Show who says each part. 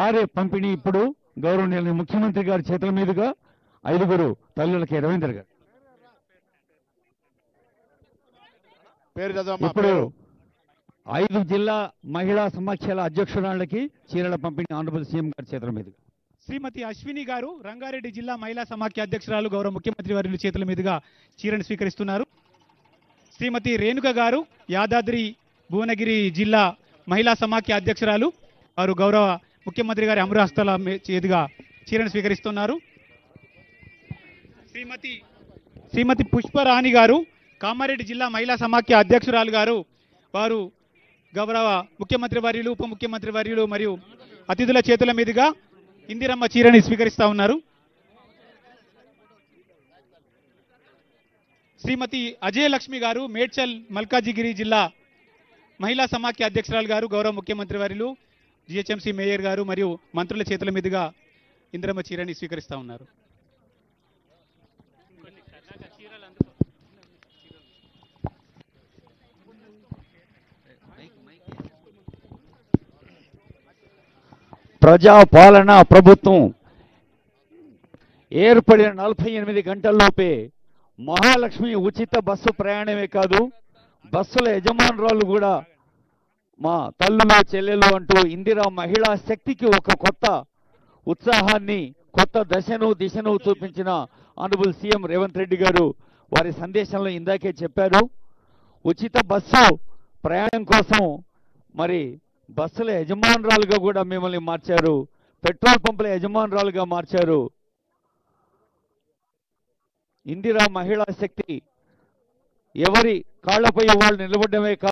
Speaker 1: ఆరే పంపిణీ ఇప్పుడు గౌరవనీయులు ముఖ్యమంత్రి గారి చేతుల మీదుగా 5 తల్లులకి రవీంద్ర గారు ఇప్పుడు 5 జిల్లా మహిళా సమాఖ్యల అధ్యక్షురాళ్ళకి చీరల పంపిణీ ఆనరబుల్ సీఎం గారి చేతుల మీదుగా
Speaker 2: శ్రీమతి అశ్విని గారు రంగారెడ్డి జిల్లా మహిళా సమాఖ్య అధ్యక్షురాలు గౌరవ ముఖ్యమంత్రి వర్యుల చేతుల మీదుగా చీరను స్వీకరిస్తున్నారు. శ్రీమతి రేణుక గారు యాదాద్రి భువనగిరి జిల్లా మహిళా సమాఖ్య అధ్యక్షురాలు వారు గౌరవ ముఖ్యమంత్రి గారి అమరహస్తాల చేతుగా చీరను స్వీకరిస్తున్నారు. శ్రీమతి పుష్పరాణి గారు కామారెడ్డి జిల్లా మహిళా సమాఖ్య అధ్యక్షురాలు గారు వారు గౌరవ ముఖ్యమంత్రి వర్యులు ఉప ముఖ్యమంత్రి వర్యులు మరియు అతిథుల చేతుల మీదుగా ఇందిరమ్మ చీరని స్వీకరిస్తా ఉన్నారు. శ్రీమతి అజయలక్ష్మి గారు మేడ్చల్ మల్కాజిగిరి జిల్లా మహిళా సమాఖ్య అధ్యక్షురాలు గారు గౌరవ ముఖ్యమంత్రి వర్యులు జిహెచ్ఎంసీ మేయర్ గారు మరియు మంత్రుల చేతుల మీదుగా ఇందిరమ్మ చీరని స్వీకరిస్తా ఉన్నారు.
Speaker 1: ప్రజాపాలన ప్రభుత్వం ఏర్పడిన 48 గంటల్లోపే మహాలక్ష్మి ఉచిత బస్సు ప్రయాణమే కాదు, బస్సుల యజమానురాలు కూడా మా తల్లులు చెల్లెలు అంటూ ఇందిరా మహిళా శక్తికి ఒక కొత్త ఉత్సాహాన్ని కొత్త దిశను చూపించిన ఆనరబుల్ సీఎం రేవంత్ రెడ్డి గారు వారి సందేశంలో ఇందాకే చెప్పారు. ఉచిత బస్సు ప్రయాణం కోసం మరి బస్సుల యజమానురాలుగా కూడా మిమ్మల్ని మార్చారు, పెట్రోల్ పంపుల యజమానురాలుగా మార్చారు. ఇందిరా మహిళా శక్తి ఎవరి కాళ్లపై వాళ్ళు నిలబడమే కాదు